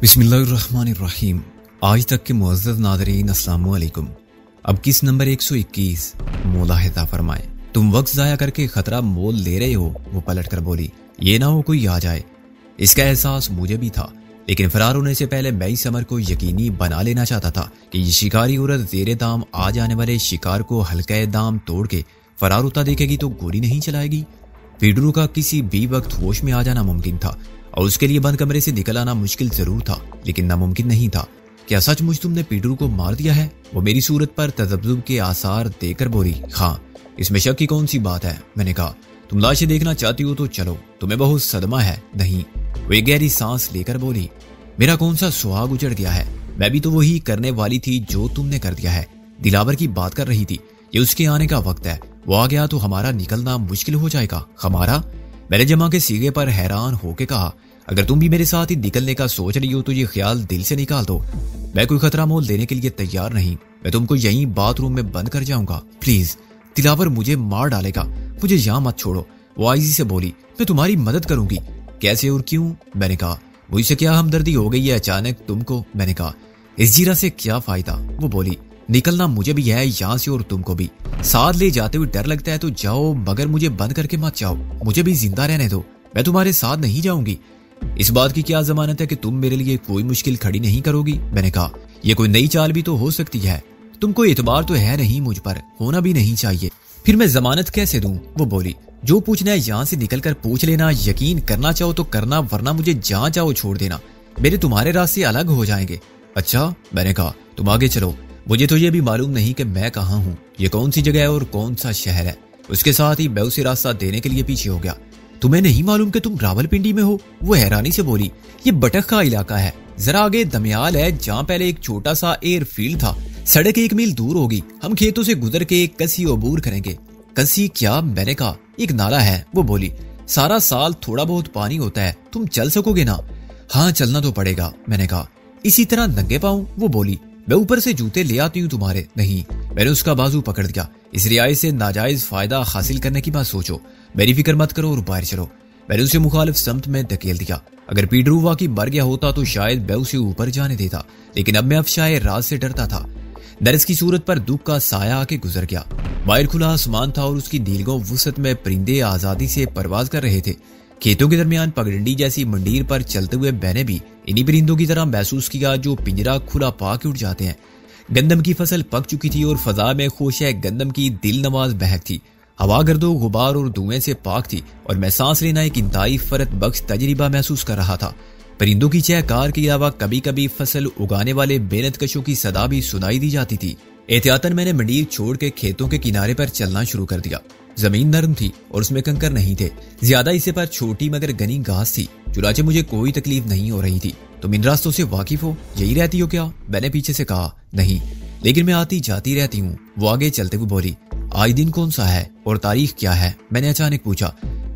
बिस्मिल्लाहिर्रहमानिर्रहीम। आज तक के मुअज़्ज़ज़ नाज़रीन अस्सलामु अलैकुम। अब किस नंबर 121 मुलाहिज़ा फरमाए। तुम वक्त ज़ाया करके खतरा मोल ले रहे हो। वो पलट कर बोली, ये ना हो कोई आ जाए। इसका एहसास मुझे भी था, लेकिन फरार होने से पहले मैं इस अमर को यकीनी बना लेना चाहता था कि ये शिकारी औरत ज़ेरे दाम आ जाने वाले शिकार को हल्का दाम तोड़ के फरार होता देखेगी तो गोली नहीं चलाएगी। पीडरू का किसी भी वक्त होश में आ जाना मुमकिन था और उसके लिए बंद कमरे से निकल आना मुश्किल जरूर था, लेकिन नामुमकिन नहीं था। क्या सचमुच तुमने पीडरू को मार दिया है? वो मेरी सूरत पर तजब्जुब के आसार देकर बोली, हाँ, इसमें शक की कौन सी बात है? मैंने कहा, तुम लाशें देखना चाहती हो तो चलो, तुम्हें बहुत सदमा है। नहीं। वो एक गहरी सांस लेकर बोली, मेरा कौन सा सुहाग उजड़ गया है? मैं भी तो वही करने वाली थी जो तुमने कर दिया है। दिलावर की बात कर रही थी, ये उसके आने का वक्त है। वो आ गया तो हमारा निकलना मुश्किल हो जाएगा। हमारा? मैंने जमा के सीगे पर हैरान होके कहा, अगर तुम भी मेरे साथ ही निकलने का सोच रही हो तो ये ख्याल दिल से निकाल दो। मैं कोई खतरा मोल देने के लिए तैयार नहीं। मैं तुमको यहीं बाथरूम में बंद कर जाऊंगा। प्लीज, दिलावर मुझे मार डालेगा, मुझे यहाँ मत छोड़ो। वो आइजी से बोली, मैं तुम्हारी मदद करूंगी। कैसे और क्यों? मैंने कहा, मुझसे क्या हमदर्दी हो गई है अचानक तुमको? मैंने कहा, इस जीरा से क्या फायदा? वो बोली, निकलना मुझे भी है यहाँ से और तुमको भी। साथ ले जाते हुए डर लगता है तो जाओ, मगर मुझे बंद करके मत जाओ। मुझे भी जिंदा रहने दो, मैं तुम्हारे साथ नहीं जाऊंगी। इस बात की क्या जमानत है कि तुम मेरे लिए कोई मुश्किल खड़ी नहीं करोगी? मैंने कहा, यह कोई नई चाल भी तो हो सकती है। तुमको एतबार तो है नहीं मुझ पर, होना भी नहीं चाहिए। फिर मैं जमानत कैसे दूं? वो बोली, जो पूछना है यहाँ से निकलकर पूछ लेना। यकीन करना चाहो तो करना, वरना मुझे जहाँ चाहो छोड़ देना। मेरे तुम्हारे रास्ते अलग हो जाएंगे। अच्छा, मैंने कहा, तुम आगे चलो। मुझे तो ये भी मालूम नहीं कि मैं कहाँ हूँ, ये कौन सी जगह है और कौन सा शहर है। उसके साथ ही मैं उसे रास्ता देने के लिए पीछे हो गया। तुम्हें नहीं मालूम कि तुम रावलपिंडी में हो? वो हैरानी से बोली, ये बटक का इलाका है। जरा आगे दमयाल है, जहाँ पहले एक छोटा सा एयरफील्ड था। सड़क 1 मील दूर होगी। हम खेतों से गुजर के एक कसी अबूर करेंगे। कसी क्या? मैंने कहा, एक नाला है। वो बोली, सारा साल थोड़ा बहुत पानी होता है, तुम चल सकोगे ना? हाँ, चलना तो पड़ेगा। मैंने कहा, इसी तरह नंगे पाऊं? वो बोली, मैं ऊपर से जूते ले आती हूँ तुम्हारे। नहीं। मैंने उसका बाजू पकड़ दिया। इस रियायत से नाजायज फायदा हासिल करने की बात सोचो, मेरी फिक्र मत करो और बाहर चलो। मैंने उसे मुखालिफ समत में धकेल दिया। अगर पीडरू वाकई मर गया होता तो शायद मैं उसे ऊपर जाने देता, लेकिन अब मैं अफशाए राज से डरता था। दर्ज की सूरत पर दुख का साया आके गुजर गया। बाहर खुला आसमान था और उसकी नीलगों वुसत में परिंदे आजादी से परवाज कर रहे थे। खेतों के दरमियान पगडंडी जैसी मंडीर पर चलते हुए मैंने भी इन्हीं परिंदों की तरह महसूस किया जो पिंजरा खुला पाके उड़ जाते हैं। गंदम की फसल पक चुकी थी और फजा में खुशे गंदम की दिल नवाज बहक थी। हवा गर्दो गुबार और धुएं से पाक थी और मैं सांस लेना एक इंतहाई फरत बख्श तजरिबा महसूस कर रहा था। परिंदों की चहकार के अलावा कभी कभी फसल उगाने वाले मेहनतकशों की सदा भी सुनाई दी जाती थी। एहतियातन मैंने मंडीर छोड़ के खेतों के किनारे पर चलना शुरू कर दिया। जमीन नरम थी और उसमें कंकर नहीं थे। ज्यादा हिस्से पर छोटी मगर घनी घास थी। चुनाचे मुझे कोई तकलीफ नहीं हो रही थी। तुम इन रास्तों से वाकिफ हो? यही रहती हो क्या? मैंने पीछे से कहा, नहीं, लेकिन मैं आती जाती रहती हूँ। वो आगे चलते हुए बोली, आज दिन कौन सा है और तारीख क्या है? मैंने अचानक पूछा।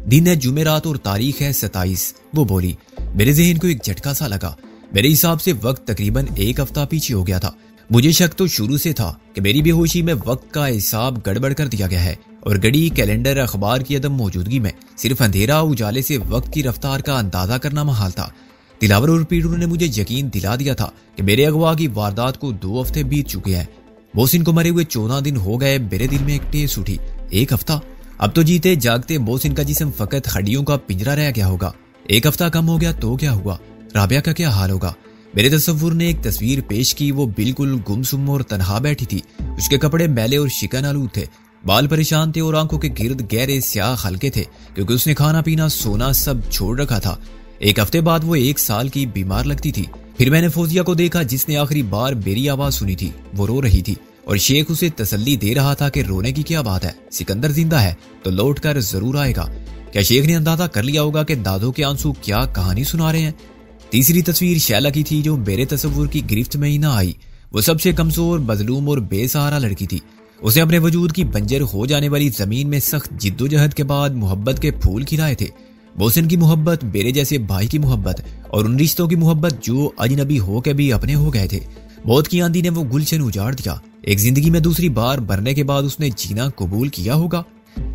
दिन है जुमेरात और तारीख है 27। वो बोली, मेरे जहन को एक झटका सा लगा। मेरे हिसाब से वक्त तकरीबन 1 हफ्ता पीछे हो गया था। मुझे शक तो शुरू से था कि मेरी बेहोशी में वक्त का हिसाब गड़बड़ कर दिया गया है और घड़ी, कैलेंडर, अखबार की अदम मौजूदगी में सिर्फ अंधेरा उजाले से वक्त की रफ्तार का अंदाजा करना महाल था। दिलावर और पीडरू ने मुझे यकीन दिला दिया था कि मेरे अगवा की वारदात को 2 हफ्ते बीत चुके हैं। मोहसिन को मरे हुए 14 दिन हो गए। मेरे दिल में एक टेस उठी, 1 हफ्ता? अब तो जीते जागते मोहसिन का जिस्म फकत हड्डियों का पिंजरा रह गया होगा। 1 हफ्ता कम हो गया तो क्या हुआ? राबिया का क्या हाल होगा? मेरे तस्वुर ने एक तस्वीर पेश की। वो बिल्कुल गुमसुम और तनहा बैठी थी। उसके कपड़े मैले और शिकन आलूद थे, बाल परेशान थे और आंखों के गिर्द गहरे स्याह हल्के थे, क्योंकि उसने खाना पीना सोना सब छोड़ रखा था। 1 हफ्ते बाद वो 1 साल की बीमार लगती थी। फिर मैंने फौजिया को देखा, जिसने आखिरी बार मेरी आवाज सुनी थी। वो रो रही थी और शेख उसे तसल्ली दे रहा था कि रोने की क्या बात है, सिकंदर जिंदा है तो लौट कर जरूर आएगा। क्या शेख ने अंदाजा कर लिया होगा कि दादों के आंसू क्या कहानी सुना रहे हैं? तीसरी तस्वीर शैला की थी, जो मेरे तस्वुर की गिरफ्त में ही ना आई। वो सबसे कमजोर, मजलूम और बेसहारा लड़की थी। उसे अपने वजूद की बंजर हो जाने वाली जमीन में सख्त जिद्दोजहद के बाद मोहब्बत के फूल खिलाए थे। मोहसिन की मोहब्बत, मेरे जैसे भाई की मोहब्बत और उन रिश्तों की मोहब्बत जो अजनबी हो के भी अपने हो गए थे। मौत की आंधी ने वो गुलशन उजाड़ दिया। एक जिंदगी में दूसरी बार भरने के बाद उसने जीना कबूल किया होगा।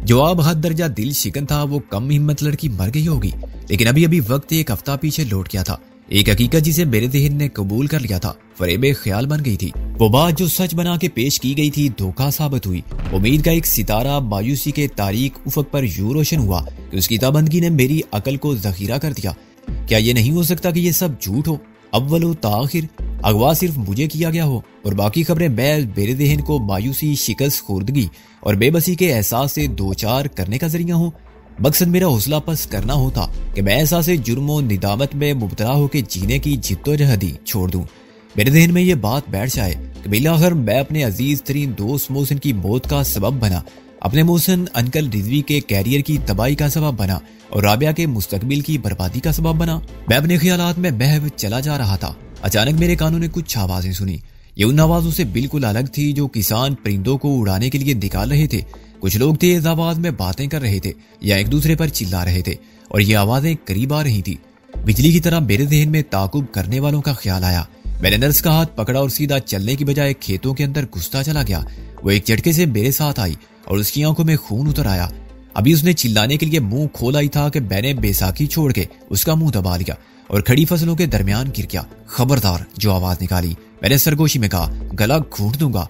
जवाब हद दर्जा दिल शिकन था। वो कम हिम्मत लड़की मर गई होगी, लेकिन अभी अभी वक्त 1 हफ्ता पीछे लौट गया था। एक हकीकत जिसे मेरे ज़हन ने कबूल कर लिया था फरेबे ख्याल बन गई थी। वो बात जो सच बना के पेश की गई थी धोखा साबित हुई। उम्मीद का एक सितारा मायूसी के तारीक उफक पर यूं रोशन हुआ कि उसकी ताबंदगी ने मेरी अकल को जखीरा कर दिया। क्या ये नहीं हो सकता कि ये सब झूठ हो? अव्वल ताखिर अगवा सिर्फ मुझे किया गया हो और बाकी खबरें मेरे ज़हन को मायूसी, शिकस्त खुर्दगी और बेबसी के एहसास से दो चार करने का जरिया हो। मकसद मेरा हौसला पस्त करना होता कि मैं एहसास जुर्म और निदामत में मुबतला होकर जीने की जिद्दोजहदी छोड़ दूं। मेरे ज़हन में ये बात बैठ जाए कि बिलाखिर मैं अपने अजीज तरीन दोस्त मोहसिन की मौत का सबब बना, अपने मोहसिन अंकल रिजवी के कैरियर की तबाही का सबब बना और राबिया के मुस्तकबिल की बर्बादी का सबब बना। मैं अपने ख्यालात में बहव चला जा रहा था। अचानक मेरे कानों ने कुछ आवाजें सुनी। ये उन आवाजों से बिल्कुल अलग थी जो किसान परिंदों को उड़ाने के लिए निकाल रहे थे। कुछ लोग तेज आवाज में बातें कर रहे थे या एक दूसरे पर चिल्ला रहे थे और ये आवाजें करीब आ रही थी। बिजली की तरह मेरे ज़हन में ताकुब करने वालों का ख्याल आया। मैंने नर्स का हाथ पकड़ा और सीधा चलने की बजाय खेतों के अंदर घुसता चला गया। वो एक झटके से मेरे साथ आई और उसकी आंखों में खून उतर आया। अभी उसने चिल्लाने के लिए मुंह खोला ही था कि मैंने बेसाखी छोड़ के उसका मुंह दबा लिया और खड़ी फसलों के दरमियान गिर गया। खबरदार, जो आवाज निकाली। मैंने सरगोशी में कहा, गला घोंट दूंगा।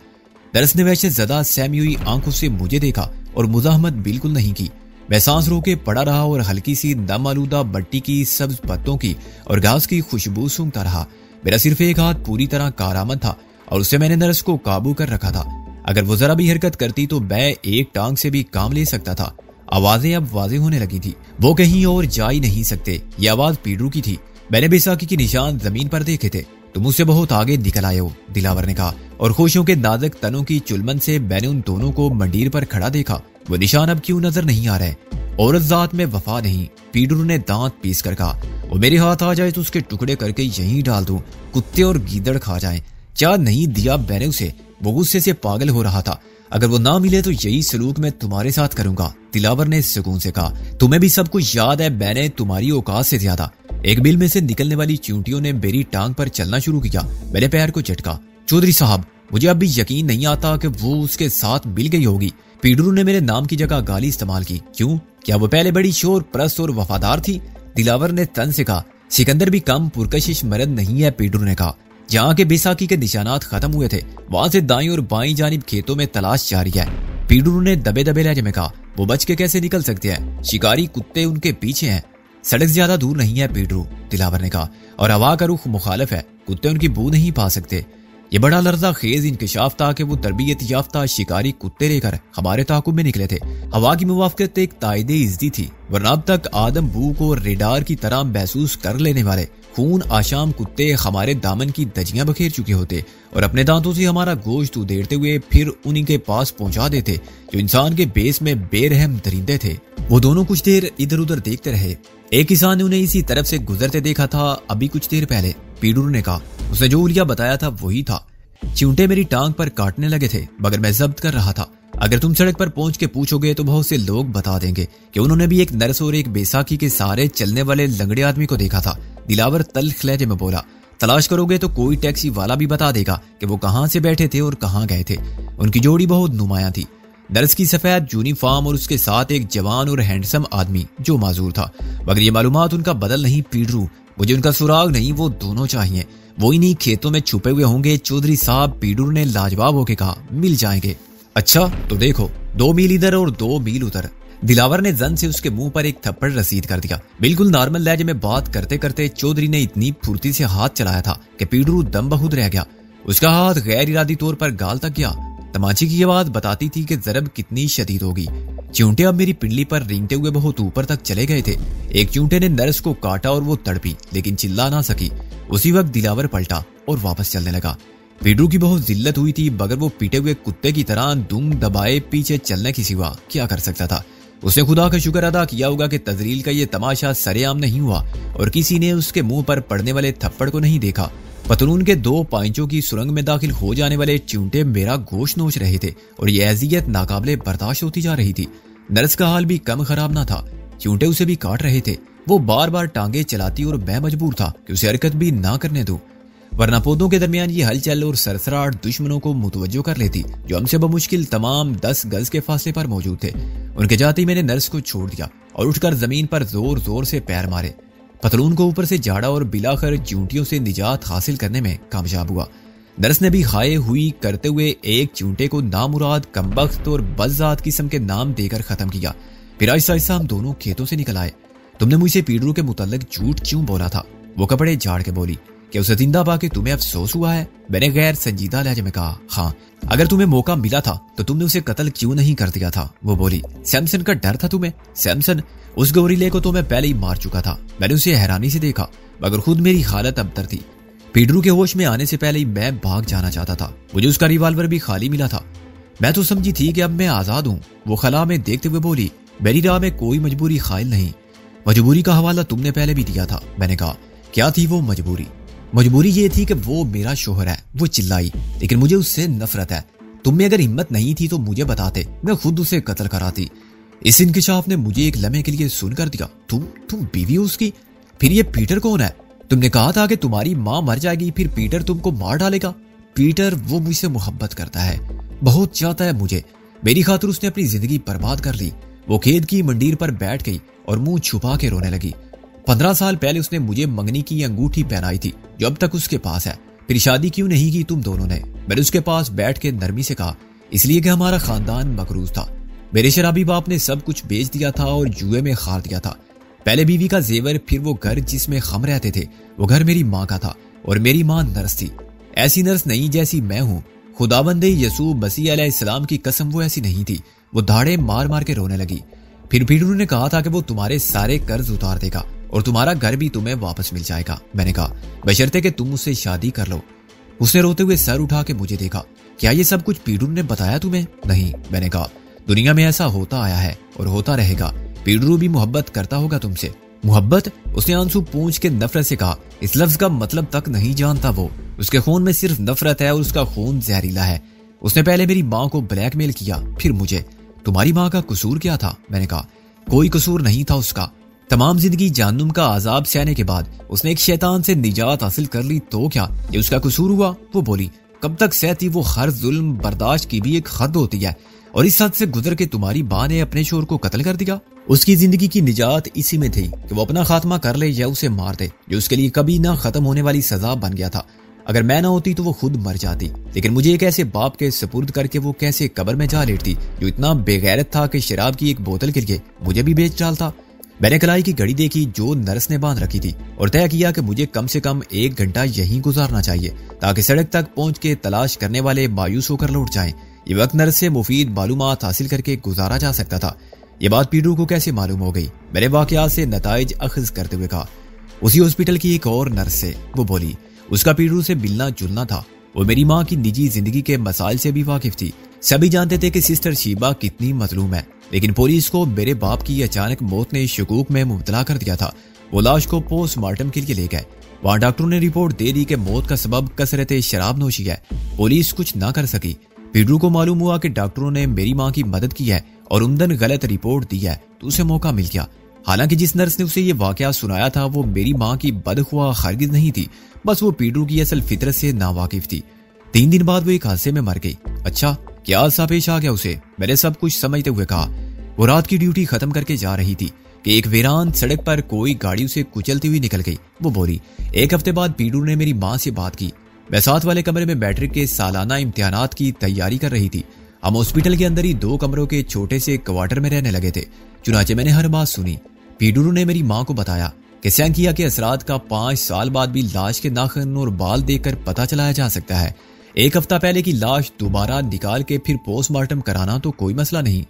नर्स ने वैसे ज्यादा सहमी हुई आंखों से मुझे देखा और मुजाहमत बिल्कुल नहीं की। मैं सांस रोके पड़ा रहा और हल्की सी नम आलूदा मट्टी की, सब्ज पत्तों की और घास की खुशबू सूंघता रहा। मेरा सिर्फ एक हाथ पूरी तरह कारामद था और उससे मैंने नर्स को काबू कर रखा था। अगर वो जरा भी हरकत करती तो मैं एक टांग से भी काम ले सकता था। आवाजें अब वाज़ेह होने लगी थी। वो कहीं और जा ही नहीं सकते। ये आवाज पीडरू की थी। मैंने बैसाखी के निशान जमीन पर देखे थे। तुम मुझसे बहुत आगे निकल आए हो, दिलावर ने कहा, और खुशियों के नाजुक तनों की चुलमन से मैंने उन दोनों को मंडीर पर खड़ा देखा। वो निशान अब क्यों नजर नहीं आ रहे? औरत जात में वफा नहीं, पीडरू ने दांत पीस कर कहा। वो मेरे हाथ आ जाए तो उसके टुकड़े करके यहीं डाल दूं, कुत्ते और गीदड़ खा जाएं। क्या नहीं दिया मैंने उसे? वो गुस्से से पागल हो रहा था। अगर वो ना मिले तो यही सलूक मैं तुम्हारे साथ करूंगा, दिलावर ने सुकून से कहा। तुम्हें भी सब कुछ याद है, मैंने तुम्हारी औकात से ज्यादा। एक बिल में से निकलने वाली चींटियों ने मेरी टांग पर चलना शुरू किया। मेरे पैर को झटका। चौधरी साहब, मुझे अब भी यकीन नहीं आता कि वो उसके साथ मिल गई होगी। पीडरू ने मेरे नाम की जगह गाली इस्तेमाल की। क्यों? क्या वो पहले बड़ी शोर परस्त और वफादार थी? दिलावर ने तन से कहा। सिकंदर भी कम पुरकशिश मर्द नहीं है, पीडरू ने कहा। जहाँ के बैसाखी के निशानात खत्म हुए थे वहां से दाईं और बाईं जानिब खेतों में तलाश जारी है। पीडरू ने दबे दबे लहजे में कहा। वो बच के कैसे निकल सकते हैं? शिकारी कुत्ते उनके पीछे हैं। सड़क ज्यादा दूर नहीं है, पीडरू, दिलावर ने कहा, और हवा का रुख मुखालिफ है। कुत्ते उनकी बू नहीं पा सकते। ये बड़ा लर्जा खेज इंकशाफ था कि वो तरबियत याफ्ता शिकारी कुत्ते लेकर हमारे ताकुब में निकले थे। हवा की मुवाफकत एक तायदे इज्जती थी, वरना अब तक आदम बू को रेडार की तरह महसूस कर लेने वाले खून आशाम कुत्ते हमारे दामन की दजियां बखेर चुके होते और अपने दांतों से हमारा गोश्त उधेड़ते हुए फिर उन्हीं के पास पहुंचा देते जो इंसान के बेस में बेरहम दरिंदे थे। वो दोनों कुछ देर इधर उधर देखते रहे। एक किसान ने उन्हें इसी तरफ से गुजरते देखा था अभी कुछ देर पहले, पीडरू ने कहा। उसने जो उलिया बताया था वही था। चिंटे मेरी टांग पर काटने लगे थे मगर मैं जब्त कर रहा था। अगर तुम सड़क पर पहुंच के पूछोगे तो बहुत से लोग बता देंगे कि उन्होंने भी एक नर्स और एक बैसाखी के सहारे चलने वाले लंगड़े आदमी को देखा था। दिलावर तल्ख लहजे में बोला। तलाश करोगे तो कोई टैक्सी वाला भी बता देगा कि वो कहां से बैठे थे और कहां गए थे। उनकी जोड़ी बहुत नुमाया थी। नर्स की सफेद यूनिफॉर्म और उसके साथ एक जवान और हैंडसम आदमी जो माजूर था। मगर ये मालूमात उनका बदल नहीं, पीडरू। मुझे उनका सुराग नहीं, वो दोनों चाहिए। वो इन्हीं खेतों में छुपे हुए होंगे, चौधरी साहब, पीडरू ने लाजवाब होके कहा। मिल जाएंगे। अच्छा तो देखो, 2 मील इधर और 2 मील उधर। दिलावर ने जन से उसके मुंह पर एक थप्पड़ रसीद कर दिया। बिल्कुल नॉर्मल लहजे में बात करते करते चौधरी ने इतनी फुर्ती से हाथ चलाया था कि पीडरू दम बखुद रह गया। उसका हाथ गैर इरादी तौर पर गाल तक गया। तमाचे की आवाज बताती थी कि जरब कितनी शदीद होगी। चूंटे अब मेरी पिंडली पर रेंगते हुए बहुत ऊपर तक चले गए थे। एक चूंटे ने नर्स को काटा और वो तड़पी लेकिन चिल्ला ना सकी। उसी वक्त दिलावर पलटा और वापस चलने लगा। पीडरू की बहुत जिल्लत हुई थी मगर वो पीटे हुए कुत्ते की तरह दुम दबाए पीछे चलने की सिवा क्या कर सकता था। उसने खुदा का शुक्र अदा किया होगा कि तजरील का ये तमाशा सरेआम नहीं हुआ और किसी ने उसके मुंह पर पड़ने वाले थप्पड़ को नहीं देखा। पतलून के 2 पांचों की सुरंग में दाखिल हो जाने वाले चूंटे मेरा गोश्त नोच रहे थे और ये अजियत नाकाबिले बर्दाश्त होती जा रही थी। नर्स का हाल भी कम खराब ना था। चूंटे उसे भी काट रहे थे। वो बार बार टांगे चलाती और मैं मजबूर था कि उसे हरकत भी ना करने दूं, वरना पौधों के दरमियान ये हलचल और सरसराहट दुश्मनों को मुतवज्जो कर लेती जो हमसे बमुश्किल तमाम 10 गज के फासले पर मौजूद थे। उनके जाते ही मैंने नर्स को छोड़ दिया और उठकर जमीन पर जोर जोर से पैर मारे। पतलून को ऊपर से झाड़ा और बिलाखर चूंटियों से निजात हासिल करने में कामयाब हुआ। नर्स ने भी खाए हुई करते हुए एक चूंटे को नामुराद, कमबख्त और बज़ात किस्म के नाम देकर खत्म किया। फिर आहिस्ता आहिस्ता हम दोनों खेतों से निकल आए। तुमने मुझसे पीडरू के मुतल्लिक झूठ क्यों बोला था? वो कपड़े झाड़ के बोली। क्या उसे जिंदा पाके तुम्हें अफसोस हुआ है? मैंने गैर संजीदा लहजे में कहा, हाँ। अगर तुम्हें मौका मिला था तो तुमने उसे कत्ल क्यों नहीं कर दिया था? वो बोली। सैमसन का डर था तुम्हें? सैमसन? उस गोरीले को तो मैं पहले ही मार चुका था। मैंने उसे हैरानी से देखा, मगर खुद मेरी हालत अबतर थी। पीडरू के होश में आने से पहले ही मैं भाग जाना चाहता था। मुझे उसका रिवाल्वर भी खाली मिला था। मैं तो समझी थी कि अब मैं आजाद हूँ। वो खला में देखते हुए बोली, मेरी राह में कोई मजबूरी खाइल नहीं। मजबूरी का हवाला तुमने पहले भी दिया था। मैंने कहा, क्या थी वो मजबूरी? मजबूरी ये थी कि वो मेरा शोहर है। वो चिल्लाई, लेकिन मुझे उससे नफरत है। तुम में अगर हिम्मत नहीं थी तो मुझे बताते, मैं खुद उसे कत्ल कराती। इस इंकिशाफ ने मुझे एक लम्हे के लिए सुन कर दिया। तुम बीवी हो उसकी? फिर ये पीटर कौन है? तुमने कहा था कि तुम्हारी माँ मर जाएगी, फिर पीटर तुमको मार डालेगा। पीटर, वो मुझसे मोहब्बत करता है, बहुत चाहता है मुझे। मेरी खातिर उसने अपनी जिंदगी बर्बाद कर ली। वो खेत की मंडीर पर बैठ गई और मुंह छुपा के रोने लगी। 15 साल पहले उसने मुझे मंगनी की अंगूठी पहनाई थी जो अब तक उसके पास है। फिर शादी क्यों नहीं की तुम दोनों ने? मैंने उसके पास बैठ के नरमी से कहा, इसलिए कि हमारा खानदान मकरूज था। मेरे शराबी बाप ने सब कुछ बेच दिया था और जुए में खार दिया था। पहले बीवी का जेवर, फिर वो घर जिसमें हम रहते थे, वो घर मेरी माँ का था और मेरी माँ नर्स थी। ऐसी नर्स नहीं जैसी मैं हूँ। खुदाबंदे यसू मसीह अलैहिस्सलाम की कसम, वो ऐसी नहीं थी। वो धाड़े मार मार के रोने लगी। फिर पीडरू ने कहा था कि वो तुम्हारे सारे कर्ज उतार देगा और तुम्हारा घर भी तुम्हें वापस मिल जाएगा। मैंने कहा, बशर्ते कि तुम उससे शादी कर लो। उसने रोते हुए सर उठा के मुझे देखा। क्या ये सब कुछ पीडरू ने बताया तुम्हें? नहीं। मैंने कहा, दुनिया में ऐसा होता आया है और होता रहेगा। पीडरू भी मोहब्बत करता होगा तुमसे। मोहब्बत? उसने आंसू पूंछ के नफरत से कहा। इस लफ्ज का मतलब तक नहीं जानता वो। उसके खून में सिर्फ नफरत है और उसका खून जहरीला है। उसने पहले मेरी माँ को ब्लैकमेल किया, फिर मुझे। तुम्हारी माँ का कसूर क्या था? मैंने कहा, कोई कसूर नहीं था उसका। तमाम जिंदगी जहन्नुम का आजाब सहने के बाद उसने एक शैतान से निजात हासिल कर ली, तो क्या ये उसका कसूर हुआ? वो बोली, कब तक सहती? वो हर जुल्म बर्दाश्त की भी एक हद होती है और इस हद से गुजर के तुम्हारी माँ ने अपने शोर को कत्ल कर दिया। उसकी जिंदगी की निजात इसी में थी कि वो अपना खात्मा कर ले या उसे मार दे, जो उसके लिए कभी ना खत्म होने वाली सजा बन गया था। अगर मैं ना होती तो वो खुद मर जाती, लेकिन मुझे एक ऐसे बाप के सपुर्द करके वो कैसे कब्र में जा लेटती जो इतना बेगैरत था कि शराब की एक बोतल के लिए मुझे भी बेच डालता। मैंने कलाई की घड़ी देखी जो नर्स ने बांध रखी थी और तय किया कि मुझे कम से कम 1 घंटा यहीं गुजारना चाहिए ताकि सड़क तक पहुंच के तलाश करने वाले मायूस होकर लौट जाएं। ये वक्त नर्स से मुफीद मालूमात हासिल करके गुजारा जा सकता था। ये बात पीडरू को कैसे मालूम हो गई? मैंने वाकयात से नताइज अखज करते हुए कहा। उसी हॉस्पिटल की एक और नर्स से। वो बोली, उसका पीडरू से मिलना जुलना था। वो मेरी माँ की निजी जिंदगी के मसाइल से भी वाकिफ थी। सभी जानते थे कि सिस्टर शीबा कितनी मजलूम है, लेकिन पुलिस को मेरे बाप की अचानक मौत ने शकूक में मुब्तला कर दिया था। वो लाश को पोस्टमार्टम के लिए ले गए। वहां डॉक्टरों ने रिपोर्ट दे दी कि मौत का सबब कसरत शराब नोशी है। पुलिस कुछ ना कर सकी। पीडरू को मालूम हुआ कि डॉक्टरों ने मेरी माँ की मदद की है और उमदन गलत रिपोर्ट दी है, तो उसे मौका मिल गया। हालांकि जिस नर्स ने उसे ये वाकया सुनाया था वो मेरी माँ की बदखुआ हरगिज नहीं थी, बस वो पीडरू की असल फितरत से नावाकिफ थी। 3 दिन बाद वो एक हादसे में मर गई। अच्छा, क्या हादसा पेश आ गया उसे? मैंने सब कुछ समझते हुए कहा। वो रात की ड्यूटी खत्म करके जा रही थी कि एक वीरान सड़क पर कोई गाड़ी उसे कुचलती हुई निकल गई। वो बोली, 1 हफ्ते बाद पीडरू ने मेरी माँ से बात की। मैं साथ वाले कमरे में मैट्रिक के सालाना इम्तिहानात की तैयारी कर रही थी। हम हॉस्पिटल के अंदर ही 2 कमरों के छोटे से क्वार्टर में रहने लगे थे। चुनाचे मैंने हर बात सुनी। पीडरू ने मेरी माँ को बताया कि सैंकिया के असरात का 5 साल बाद भी लाश के नाखून और बाल देखकर पता चलाया जा सकता है। 1 हफ्ता पहले की लाश दोबारा निकाल के फिर पोस्टमार्टम कराना तो कोई मसला नहीं।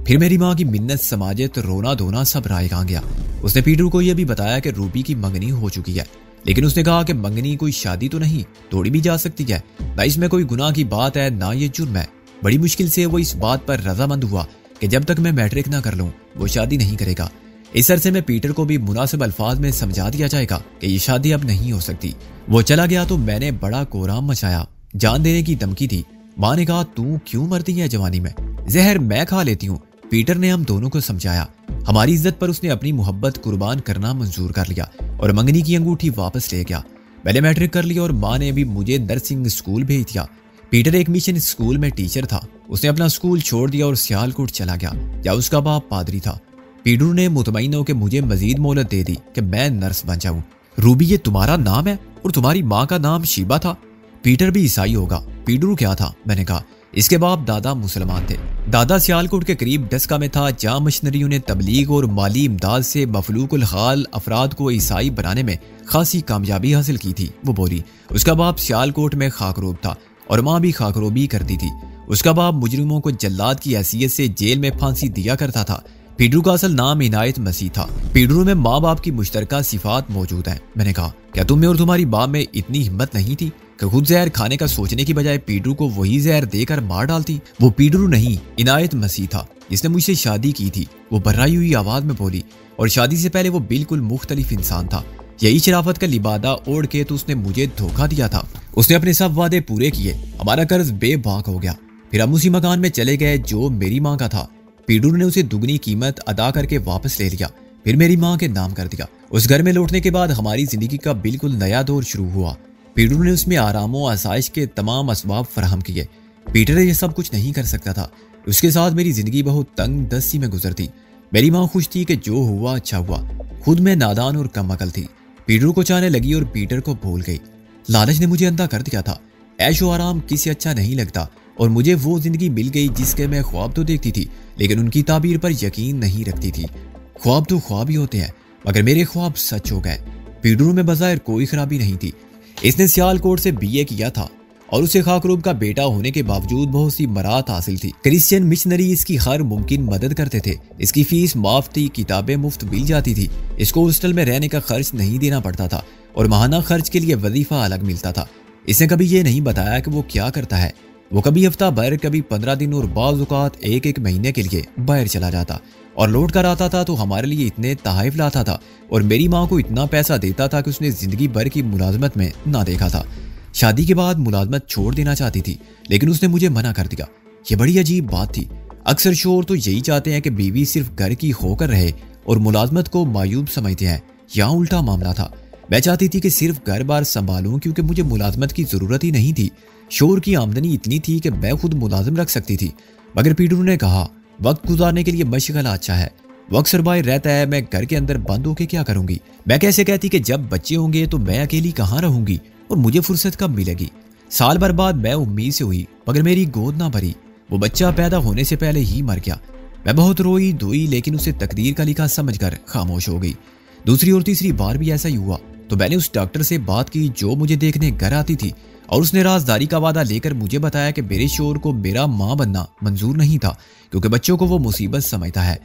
फिर मेरी माँ की मिन्नत, समाजत, रोना धोना सब रायगा गया। उसने पीडरू को यह भी बताया कि रूबी की मंगनी हो चुकी है, लेकिन उसने कहा कि मंगनी कोई शादी तो नहीं, तोड़ी भी जा सकती है। ना इसमें कोई गुनाह की बात है, ना ये जुर्म है। बड़ी मुश्किल से वो इस बात पर रजामंद हुआ कि जब तक मैं मैट्रिक ना कर लूं वो शादी नहीं करेगा। इस अरसे में पीटर को भी मुनासिब अल्फाज में समझा दिया जाएगा कि ये शादी अब नहीं हो सकती। वो चला गया तो मैंने बड़ा कोराम मचाया, जान देने की धमकी दी। माँ ने कहा, तू क्यों मरती है जवानी में? जहर मैं खा लेती हूँ। पीटर ने हम दोनों को समझाया। हमारी इज्जत पर उसने अपनी मोहब्बत कुर्बान करना मंजूर कर लिया और मंगनी की अंगूठी वापस ले गया। मैंने मैट्रिक कर लिया और माँ ने भी मुझे नर्सिंग स्कूल भेज दिया। पीटर एक मिशन स्कूल में टीचर था। उसने अपना स्कूल छोड़ दिया और सियालकोट चला गया, या उसका बाप पादरी था। पीटरू ने मुतमईन होकर मुझे मजीद मोहलत दे दी कि मैं नर्स बन जाऊं। रूबी, ये तुम्हारा नाम है और तुम्हारी माँ का नाम शीबा था। पीटर भी ईसाई होगा। पीटरू क्या था? मैंने कहा। इसके बाप दादा मुसलमान थे। दादा सियालकोट के करीब डस्का में था, जहाँ मिशनरियों ने तबलीग और माली इमदाद से मफलूकुल हाल अफराद को ईसाई बनाने में खासी कामयाबी हासिल की थी। वो बोली। उसका बाप सियालकोट में खाकरोब था और माँ भी खाकरोबी करती थी। उसका बाप मुजरिमों को जल्लाद की हैसियत से जेल में फांसी दिया करता था। पीटरू का असल नाम इनायत मसीह था। पीटरू में माँ बाप की मुश्तरका सिफात मौजूद हैं। मैंने कहा, क्या तुम में और तुम्हारी बाप में इतनी हिम्मत नहीं थी कि खुद जहर खाने का सोचने की बजाय पीटरू को वही जहर देकर मार डालती? वो पीटरू नहीं, इनायत मसीह था। इसने मुझसे शादी की थी, वो बर्राई हुई आवाज में बोली। और शादी से पहले वो बिल्कुल मुख्तलिफ इंसान था। यही शराफत का लिबादा ओढ़ के तो उसने मुझे धोखा दिया था। उसने अपने सब वादे पूरे किए, हमारा कर्ज बेबाक हो गया। फिर हम उसी मकान में चले गए जो मेरी माँ का था। पीटरू ने उसे दुगनी कीमत अदा करके वापस ले लिया, फिर मेरी माँ के नाम कर दिया। उस घर में लौटने के बाद हमारी जिंदगी का बिल्कुल नया दौर शुरू हुआ। पीटरू ने उसमें आराम और आसाइश के तमाम असबाब फराहम किए। पीटर ये सब कुछ नहीं कर सकता था। उसके साथ मेरी जिंदगी बहुत तंग दस्ती में गुजरती। मेरी माँ खुश थी कि जो हुआ अच्छा हुआ। खुद में नादान और कम अकल थी। पीटरू को चाहने लगी और पीटर को भूल गई। लालच ने मुझे अंधा कर दिया था। ऐशो आराम किसी अच्छा नहीं लगता और मुझे वो जिंदगी मिल गई जिसके मैं ख्वाब तो देखती थी, लेकिन उनकी ताबीर पर यकीन नहीं रखती थी। ख्वाब तो ख्वाब ही होते हैं, मगर मेरे ख्वाब सच हो गए। पीटरू में बज़ाहिर कोई खराबी नहीं थी। इसने सियालकोट से बीए किया था और उसे खाकरूब का बेटा होने के बावजूद बहुत सी मराहत हासिल थी। क्रिश्चियन मिशनरी इसकी हर मुमकिन मदद करते थे। इसकी फीस माफ थी, किताबें मुफ्त मिल जाती थी। इसको हॉस्टल में रहने का खर्च नहीं देना पड़ता था और माहाना खर्च के लिए वजीफा अलग मिलता था। इसने कभी ये नहीं बताया कि वो क्या करता है। वो कभी हफ्ता भर, कभी 15 दिन और बाज़ औक़ात एक महीने के लिए बाहर चला जाता और लौट कर आता था तो हमारे लिए इतने तहाइफ लाता था और मेरी माँ को इतना पैसा देता था कि उसने जिंदगी भर की मुलाजमत में ना देखा था। शादी के बाद मुलाजमत छोड़ देना चाहती थी, लेकिन उसने मुझे मना कर दिया। ये बड़ी अजीब बात थी। अक्सर शोहर तो यही चाहते हैं कि बीवी सिर्फ घर की होकर रहे और मुलाजमत को मायूब समझते हैं। यहाँ उल्टा मामला था। मैं चाहती थी कि सिर्फ घर बार संभालूं क्योंकि मुझे मुलाजमत की जरूरत ही नहीं थी। शोहर की आमदनी इतनी थी कि मैं खुद मुलाजिम रख सकती थी। मगर पीटरू ने कहा, वक्त गुजारने के लिए मशगला अच्छा है, वक्त सरबाई रहता है, मैं घर के अंदर बंद होके क्या करूंगी। मैं कैसे कहती कि जब बच्चे होंगे तो मैं अकेली कहाँ रहूंगी और मुझे फुर्सत कब मिलेगी। साल भर बाद मैं उम्मीद से हुई, मगर मेरी गोद ना भरी। वो बच्चा पैदा होने से पहले ही मर गया। मैं बहुत रोई धोई, लेकिन उसे तकदीर का लिखा समझकर खामोश हो गई। दूसरी और तीसरी बार भी ऐसा ही हुआ तो मैंने उस डॉक्टर से बात की जो मुझे देखने घर आती थी और उसने राजदारी का वादा लेकर मुझे बताया कि मेरे शोहर को मेरा माँ बनना मंजूर नहीं था क्योंकि बच्चों को वो मुसीबत समझता है।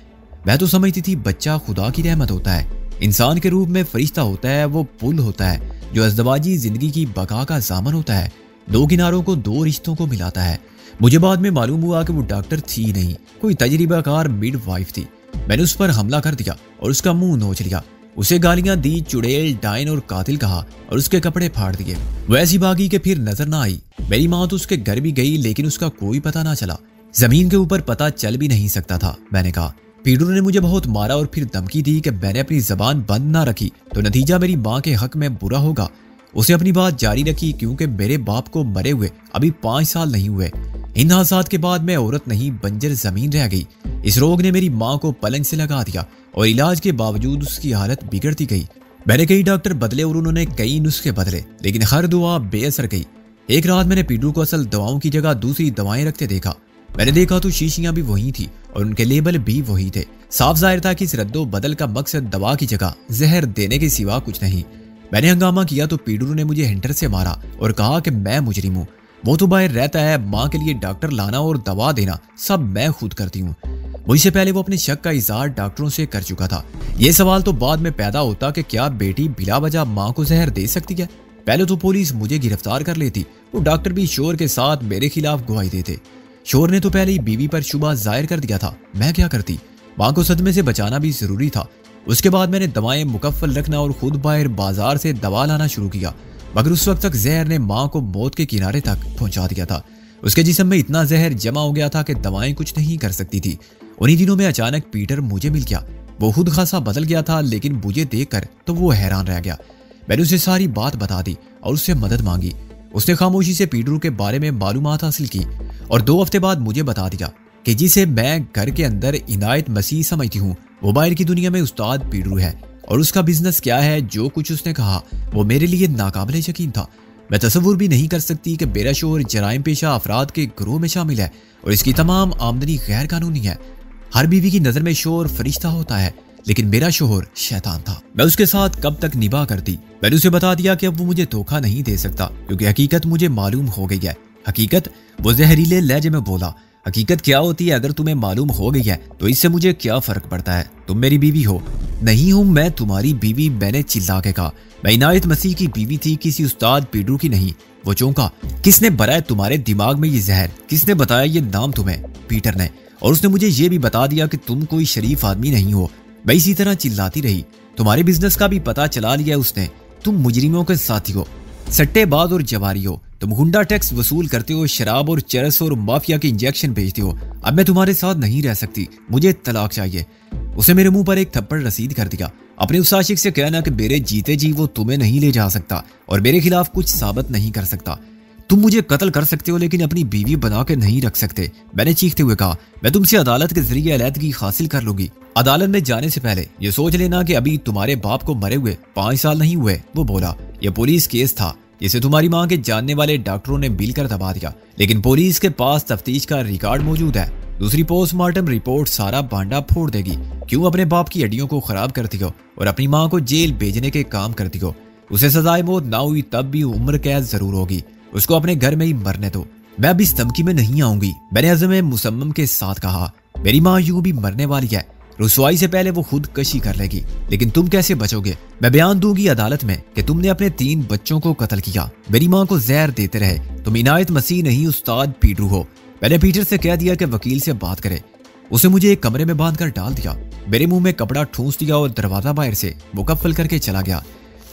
मैं तो समझती थी बच्चा खुदा की रहमत होता है, इंसान के रूप में फरिश्ता होता है, वो पुल होता है जो अज़दवाजी जिंदगी की बका का ज़ामन होता है, दो किनारों को, दो रिश्तों को मिलाता है। मुझे बाद में मालूम हुआ कि वो डॉक्टर थी नहीं, कोई तजरिबाकार मिडवाइफ थी। मैंने उस पर हमला कर दिया और उसका मुंह नोच लिया। उसे गालियां दी, चुड़ैल, डायन और कातिल कहा और उसके कपड़े फाड़ दिए। वो ऐसी भागी कि फिर नजर ना आई। मेरी माँ तो उसके घर भी गई, लेकिन उसका कोई पता ना चला। जमीन के ऊपर पता चल भी नहीं सकता था। मैंने कहा, पीटरू ने मुझे बहुत मारा और फिर धमकी दी कि मैंने अपनी जबान बंद ना रखी तो नतीजा मेरी माँ के हक में बुरा होगा। उसे अपनी बात जारी रखी क्योंकि मेरे बाप को मरे हुए अभी 5 साल नहीं हुए। इन हादसात के बाद मैं औरत नहीं, बंजर जमीन रह गई। इस रोग ने मेरी माँ को पलंग से लगा दिया और इलाज के बावजूद उसकी हालत बिगड़ती गई। मैंने कई डॉक्टर बदले और उन्होंने कई नुस्खे बदले, लेकिन हर दुआ बेअसर गई। एक रात मैंने पीटरू को असल दवाओं की जगह दूसरी दवाएं रखते देखा। मैंने देखा तो शीशियां भी वही थी और उनके लेबल भी वही थे। साफ जाहिर था कि इस रद्दो बदल का मकसद दवा की जगह जहर देने के सिवा कुछ नहीं। मैंने हंगामा किया तो पीटरू ने मुझे हिंटर से मारा और कहा कि मैं मुजरिम हूँ। वो तो बाहर रहता है, माँ के लिए डॉक्टर लाना और दवा देना सब मैं खुद करती हूँ। मुझसे पहले वो अपने शक का इजहार डॉक्टरों से कर चुका था। ये सवाल तो बाद में पैदा होता कि क्या बेटी बिला वजह माँ को जहर दे सकती है। पहले तो पुलिस मुझे गिरफ्तार कर लेती, वो डॉक्टर भी शोर के साथ मेरे खिलाफ गवाही देते। शोर ने तो पहले ही बीवी पर शुबा जाहिर कर दिया था। मैं क्या करती, माँ को सदमे से बचाना भी जरूरी था। उसके बाद मैंने दवाएं मुकफ्फल रखना और खुद बाहर बाजार से दवा लाना शुरू किया, मगर उस वक्त तक जहर ने माँ को मौत के किनारे तक पहुंचा दिया था। उसके जिस्म में इतना जहर जमा हो गया था कि दवाएं कुछ नहीं कर सकती थी। उन्हीं दिनों में अचानक पीटर मुझे मिल गया। वो खुद खासा बदल गया था, लेकिन मुझे देखकर तो वो हैरान रह गया। मैंने उसे सारी बात बता दी और उससे मदद मांगी। उसने खामोशी से पीटरू के बारे में मालूमात हासिल की और 2 हफ्ते बाद मुझे बता दिया कि जिसे मैं घर के अंदर इनायत मसीह समझती हूँ वो बाहर की दुनिया में उस्ताद पीडरू है और उसका बिजनेस क्या है, जो कुछ उसने कहा वो मेरे लिए नाकाबिले यकीन था। मैं तसव्वुर भी नहीं कर सकती कि मेरा शोहर जराइम पेशा अफराद के ग्रोह में शामिल है और इसकी तमाम आमदनी गैर कानूनी है। हर बीवी की नजर में शोहर फरिश्ता होता है, लेकिन मेरा शोहर शैतान था। मैं उसके साथ कब तक निभा करती। मैंने उसे बता दिया कि अब वो मुझे धोखा नहीं दे सकता, क्योंकि हकीकत मुझे मालूम हो गई है। हकीकत? वो जहरीले लहजे में बोला। हकीकत क्या होती है? अगर तुम्हें मालूम हो गई है तो इससे मुझे क्या फर्क पड़ता है? तुम मेरी बीवी हो। नहीं हूं मैं तुम्हारी बीवी, मैंने चिल्ला के कहा। मैं इनायत मसीह की बीवी थी, किसी उस्ताद पीडरू की नहीं। वो चौंका। किसने भरा तुम्हारे दिमाग में ये जहर? किसने बताया ये नाम तुम्हें? पीटर ने। और उसने मुझे ये भी बता दिया कि तुम कोई शरीफ आदमी नहीं हो। मैं इसी तरह चिल्लाती रही। तुम्हारे बिजनेस का भी पता चला लिया उसने। तुम मुजरिमों के साथी हो, सट्टेबाज और जवारी हो। तुम गुंडा टैक्स वसूल करते हो, शराब और चरस और माफिया के इंजेक्शन बेचते हो। अब मैं तुम्हारे साथ नहीं रह सकती, मुझे तलाक चाहिए। उसे मेरे मुंह पर एक थप्पड़ रसीद कर दिया। अपने उस आशिक से कहना कि मेरे जीते जी वो तुम्हें नहीं ले जा सकता और मेरे खिलाफ कुछ साबित नहीं कर सकता। तुम मुझे कत्ल कर सकते हो, लेकिन अपनी बीवी बना के नहीं रख सकते। मैंने चीखते हुए कहा। मैं तुमसे अदालत के जरिए अलहदगी हासिल कर लूंगी। अदालत में जाने से पहले ये सोच लेना कि अभी तुम्हारे बाप को मरे हुए 5 साल नहीं हुए। वो बोला। यह पुलिस केस था जिसे तुम्हारी माँ के जानने वाले डॉक्टरों ने मिलकर दबा दिया, लेकिन पुलिस के पास तफ्तीश का रिकॉर्ड मौजूद है। दूसरी पोस्टमार्टम रिपोर्ट सारा भांडा फोड़ देगी। क्यों अपने बाप की हड्डियों को खराब करती हो और अपनी माँ को जेल भेजने के काम करती हो? उसे सजाए मौत ना हुई तब भी उम्र कैद जरूर होगी। उसको अपने घर में ही मरने दो। मैं अब इस धमकी में नहीं आऊंगी, मैंने अज़म मुसम्मम के साथ कहा। मेरी माँ यूं भी मरने वाली है। रुसवाई से पहले वो खुद कशी कर लेगी, लेकिन तुम कैसे बचोगे? मैं बयान दूंगी अदालत में कि तुमने अपने 3 बच्चों को कत्ल किया, मेरी माँ को जहर देते रहे। तुम इनायत मसीह नहीं उस्ताद पीडरू हो। मैंने पीटर से कह दिया कि वकील से बात करे। उसे मुझे एक कमरे में बांध कर डाल दिया, मेरे मुंह में कपड़ा ठूंस दिया और दरवाजा बाहर से मुकफ्फल करके चला गया।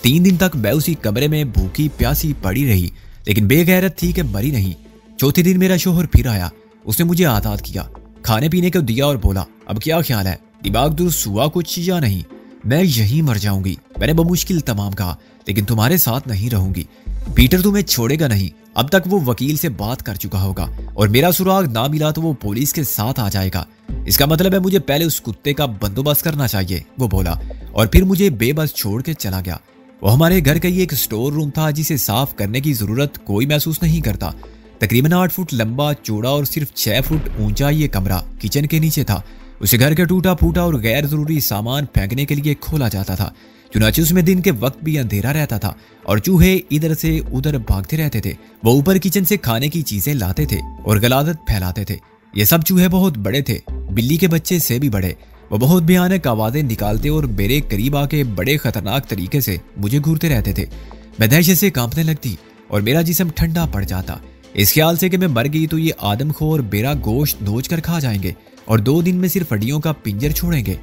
3 दिन तक मैं उसी कमरे में भूखी प्यासी पड़ी रही, लेकिन बेगैरत थी कि मरी नहीं। चौथे दिन मेरा शोहर फिर आया। उसने मुझे आज़ाद किया, खाने पीने को दिया और बोला, अब क्या ख्याल है? दिमाग दुरुस्त हुआ कुछ या नहीं? मैं यहीं मर जाऊंगी, मैंने बमुश्किल तमाम कहा, लेकिन तुम्हारे साथ नहीं रहूंगी। पीटर तुम्हें छोड़ेगा नहीं। अब तक वो वकील से बात कर चुका होगा और मेरा सुराग ना मिला तो वो पुलिस के साथ आ जाएगा। इसका मतलब है मुझे पहले उस कुत्ते का बंदोबस्त करना चाहिए। वो बोला और फिर मुझे बेबस छोड़ के चला गया। वो हमारे घर का ही एक स्टोर रूम था जिसे साफ करने की जरूरत कोई महसूस नहीं करता। तकरीबन 8 फुट लंबा, चौड़ा और सिर्फ 6 फुट ऊंचा ये कमरा किचन के नीचे था। उसे घर का टूटा फूटा और गैर जरूरी सामान फेंकने के लिए खोला जाता था। चुनाचे उसमें दिन के वक्त भी अंधेरा रहता था और चूहे इधर से उधर भागते रहते थे। वो ऊपर किचन से खाने की चीजें लाते थे और गलादत फैलाते थे। ये सब चूहे बहुत बड़े थे, बिल्ली के बच्चे से भी बड़े। वो बहुत भयानक आवाजें निकालते और मेरे करीब आके बड़े खतरनाक तरीके से मुझे घूरते रहते थे। मैं दहशत से कांपने लगती और मेरा जिस्म ठंडा पड़ जाता, इस ख्याल से कि मैं मर गई तो ये आदमखोर मेरा गोश्त नोच कर खा जाएंगे और 2 दिन में सिर्फ हड्डियों का पिंजर छोड़ेंगे।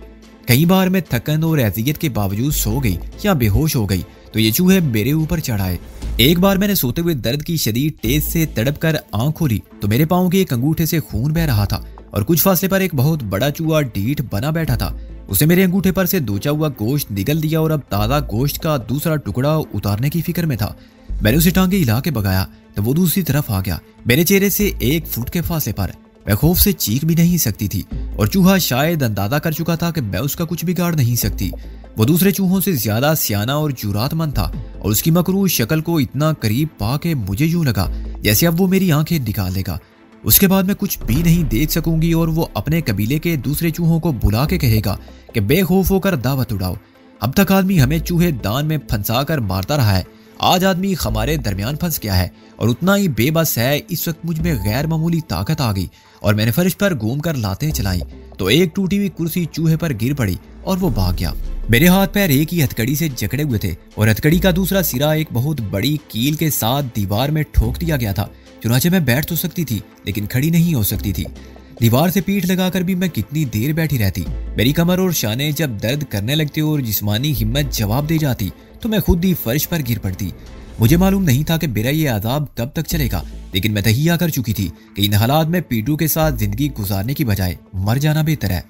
कई बार मैं थकन और अज़ियत के बावजूद सो गई या बेहोश हो गई तो ये चूहे मेरे ऊपर चढ़ आए। एक बार मैंने सोते हुए दर्द की शदीद तेज से तड़प कर आंख खोली तो मेरे पांव के एक अंगूठे से खून बह रहा था और कुछ फासले पर एक बहुत बड़ा चूहा ढीठ बना बैठा था। उसे मेरे अंगूठे पर से दोचा हुआ गोश्त निगल दिया और अब ताज़ा गोश्त का दूसरा टुकड़ा उतारने की फिक्र में था। मैंने उसे टांगे हिला के भगाया तो वो दूसरी तरफ आ गया, मेरे चेहरे से 1 फुट के फासले पर। मैं खौफ से चीख भी नहीं सकती थी और चूहा शायद अंदाजा कर चुका था कि मैं उसका कुछ बिगाड़ नहीं सकती। वो दूसरे चूहों से ज्यादा सियाना और जुरातमंद था और उसकी मकरूज शक्ल को इतना करीब पा के मुझे यूं लगा जैसे अब वो मेरी आंखें निकाल लेगा। उसके बाद मैं कुछ भी नहीं देख सकूंगी और वो अपने कबीले के दूसरे चूहों को बुला के कहेगा कि बेखौफ होकर दावत उड़ाओ। अब तक आदमी हमें चूहे दान में फंसा कर मारता रहा है, आज आदमी हमारे दरमियान फंस गया है और उतना ही बेबस है। इस वक्त मुझ में गैर मामूली ताकत आ गई और मैंने फर्श पर घूम कर लातें चलाई तो एक टूटी हुई कुर्सी चूहे पर गिर पड़ी और वो भाग गया। मेरे हाथ पैर एक ही हथकड़ी से जकड़े हुए थे और हथकड़ी का दूसरा सिरा एक बहुत बड़ी कील के साथ दीवार में ठोक दिया गया था। चुनाचे मैं बैठ तो सकती थी लेकिन खड़ी नहीं हो सकती थी। दीवार से पीठ लगाकर भी मैं कितनी देर बैठी रहती। मेरी कमर और शाने जब दर्द करने लगती और जिस्मानी हिम्मत जवाब दे जाती तो मैं खुद ही फर्श पर गिर पड़ती। मुझे मालूम नहीं था कि मेरा ये आज़ाब कब तक चलेगा, लेकिन मैं तहिया कर चुकी थी कि इन हालात में पीडरू के साथ जिंदगी गुजारने की बजाय मर जाना बेहतर है।